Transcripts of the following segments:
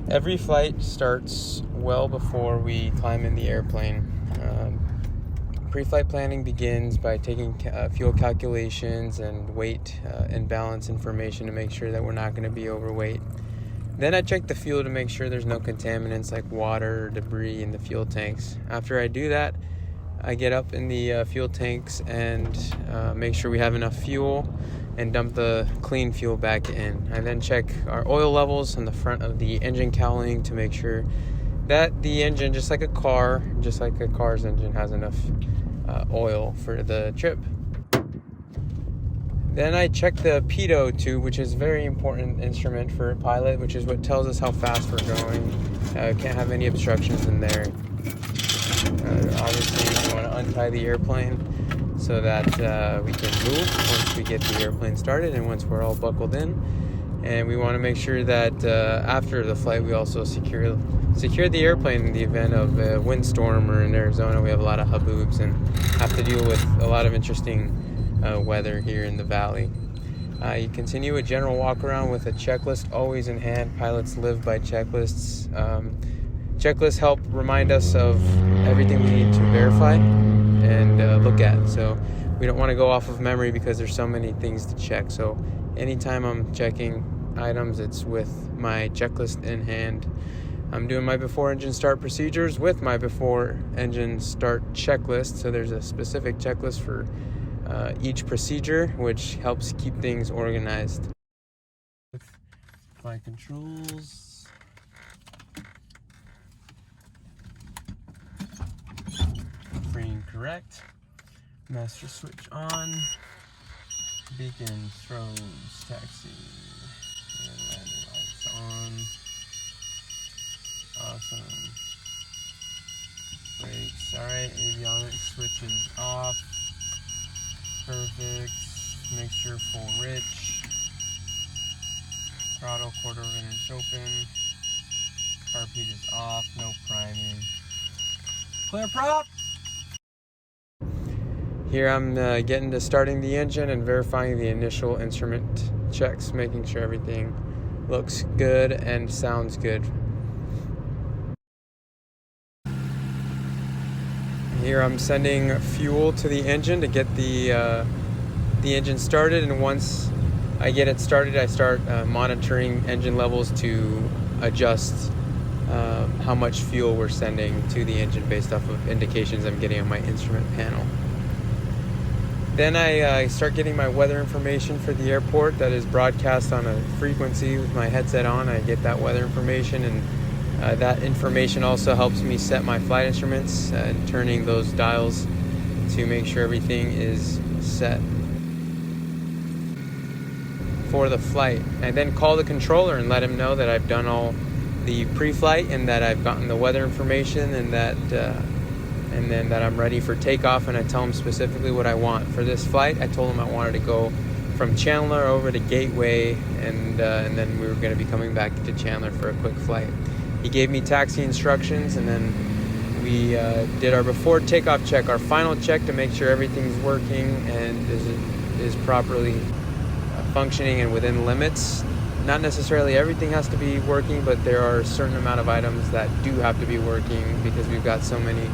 Every flight starts well before we climb in the airplane. Pre-flight planning begins by taking fuel calculations and weight and balance information to make sure that we're not going to be overweight. Then I check the fuel to make sure there's no contaminants like water or debris in the fuel tanks. After I do that, I get up in the fuel tanks and make sure we have enough fuel and dump the clean fuel back in. I then check our oil levels on the front of the engine cowling to make sure that the engine, just like a car's engine, has enough oil for the trip. Then I check the pitot tube, which is a very important instrument for a pilot, which is what tells us how fast we're going. Can't have any obstructions in there. Obviously, we want to untie the airplane so that we can move once we get the airplane started and once we're all buckled in. And we want to make sure that after the flight, we also secure the airplane in the event of a windstorm, or in Arizona, we have a lot of haboobs and have to deal with a lot of interesting weather here in the valley. You continue a general walk around with a checklist always in hand. Pilots live by checklists. Checklists help remind us of everything we need to verify and look at. So we don't want to go off of memory because there's so many things to check. So anytime I'm checking items, it's with my checklist in hand. I'm doing my before engine start procedures with my before engine start checklist. So there's a specific checklist for each procedure, which helps keep things organized. Flight controls. Frame correct. Master switch on. Beacon, throws, taxi, and landing lights on. Awesome. Brakes, alright. Avionics switches off. Perfect. Mixture full rich. Throttle 1/4 inch open. Carb heat is off. No priming. Clear prop! Here I'm getting to starting the engine and verifying the initial instrument checks, making sure everything looks good and sounds good. Here I'm sending fuel to the engine to get the engine started, and once I get it started, I start monitoring engine levels to adjust how much fuel we're sending to the engine based off of indications I'm getting on my instrument panel. Then I start getting my weather information for the airport that is broadcast on a frequency with my headset on. I get that weather information, and that information also helps me set my flight instruments and turning those dials to make sure everything is set for the flight. I then call the controller and let him know that I've done all the pre-flight and that I've gotten the weather information and then that I'm ready for takeoff, and I tell him specifically what I want. For this flight, I told him I wanted to go from Chandler over to Gateway, and then we were going to be coming back to Chandler for a quick flight. He gave me taxi instructions, and then we did our before takeoff check, our final check to make sure everything's working and is properly functioning and within limits. Not necessarily everything has to be working, but there are a certain amount of items that do have to be working because we've got so many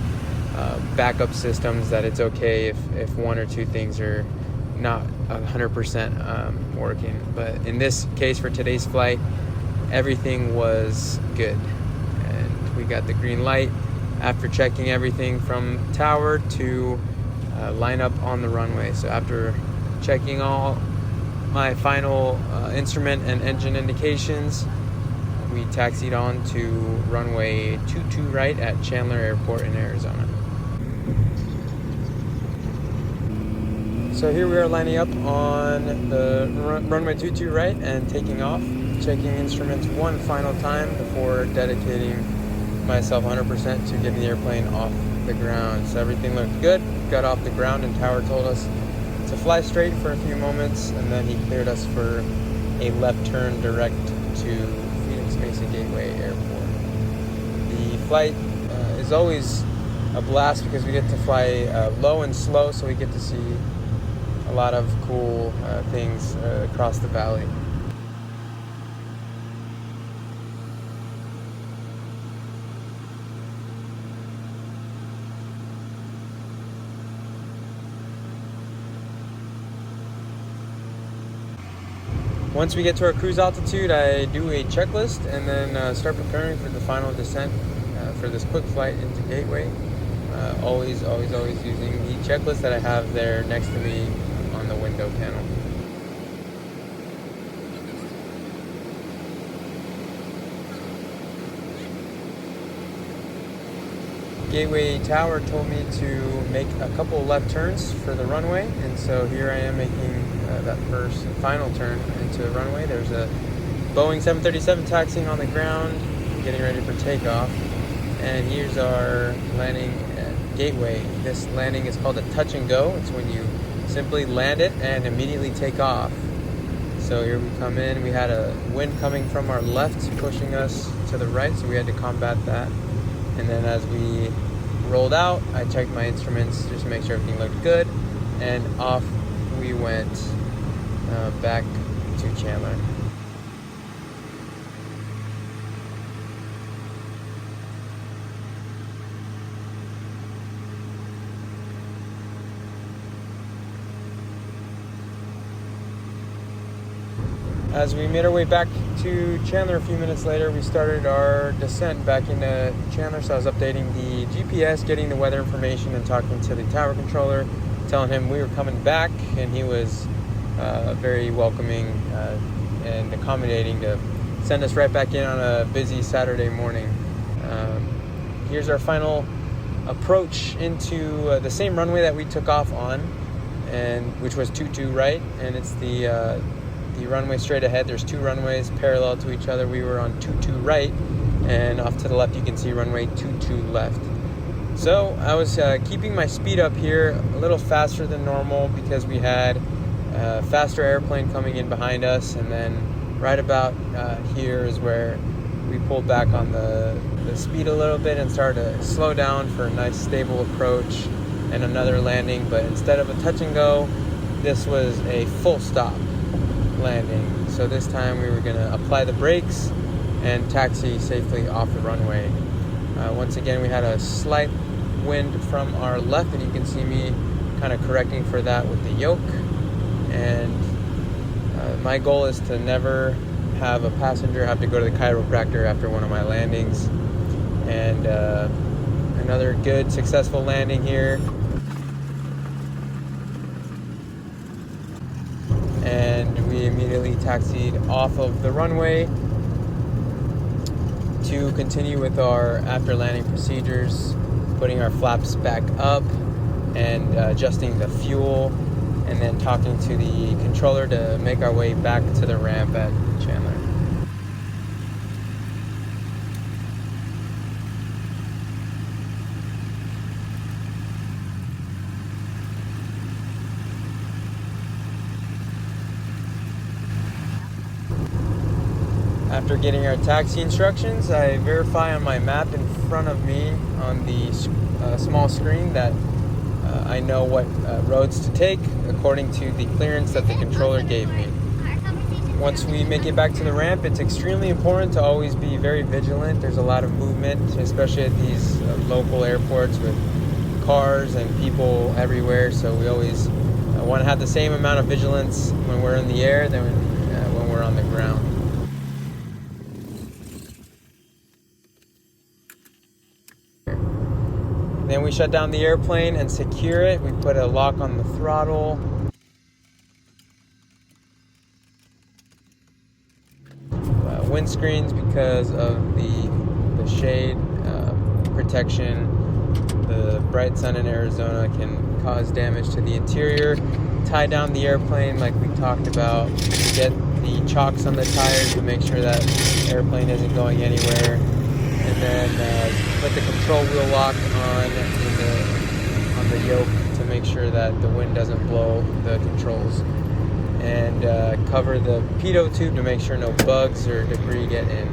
backup systems that it's okay if one or two things are not 100% working. But in this case, for today's flight, everything was good, and we got the green light after checking everything from tower to line up on the runway. So after checking all my final instrument and engine indications, we taxied on to runway 22 right at Chandler Airport in Arizona. So here we are lining up on the runway 22 right and taking off, checking instruments one final time before dedicating myself 100% to getting the airplane off the ground. So everything looked good, got off the ground, and tower told us to fly straight for a few moments, and then he cleared us for a left turn direct to Phoenix Mesa Gateway Airport. The flight is always a blast because we get to fly low and slow, so we get to see a lot of cool things across the valley. Once we get to our cruise altitude, I do a checklist and then start preparing for the final descent for this quick flight into Gateway. Always using the checklist that I have there next to me on the window panel. Gateway Tower told me to make a couple left turns for the runway, and so here I am making that first final turn into the runway. There's a Boeing 737 taxiing on the ground, getting ready for takeoff, and here's our landing at Gateway. This landing is called a touch and go. It's when you simply land it and immediately take off. So here we come in. We had a wind coming from our left pushing us to the right, so we had to combat that. And then as we rolled out, I checked my instruments just to make sure everything looked good, and off we went back to Chandler. As we made our way back to Chandler a few minutes later, we started our descent back into Chandler. So I was updating the GPS, getting the weather information, and talking to the tower controller, telling him we were coming back, and he was very welcoming and accommodating to send us right back in on a busy Saturday morning. Here's our final approach into the same runway that we took off on, and which was 22 right, and it's the runway straight ahead. There's two runways parallel to each other. We were on 22 right, and off to the left you can see runway 22 left. So I was keeping my speed up here a little faster than normal because we had a faster airplane coming in behind us, and then right about here is where we pulled back on the speed a little bit and started to slow down for a nice stable approach and another landing. But instead of a touch and go, this was a full stop landing. So this time we were going to apply the brakes and taxi safely off the runway. Once again, we had a slight wind from our left, and you can see me kind of correcting for that with the yoke. And my goal is to never have a passenger have to go to the chiropractor after one of my landings. And another good successful landing here. And we immediately taxied off of the runway to continue with our after landing procedures, putting our flaps back up and adjusting the fuel, and then talking to the controller to make our way back to the ramp at Chandler. After getting our taxi instructions, I verify on my map in front of me on the small screen that I know what roads to take according to the clearance that the controller gave me. Once we make it back to the ramp, it's extremely important to always be very vigilant. There's a lot of movement, especially at these local airports with cars and people everywhere. So we always want to have the same amount of vigilance when we're in the air than when we're on the ground. Then we shut down the airplane and secure it. We put a lock on the throttle. Windscreens because of the shade protection. The bright sun in Arizona can cause damage to the interior. Tie down the airplane like we talked about. Get the chocks on the tires to make sure that airplane isn't going anywhere. And then put the control wheel lock on the yoke to make sure that the wind doesn't blow the controls. And cover the pitot tube to make sure no bugs or debris get in.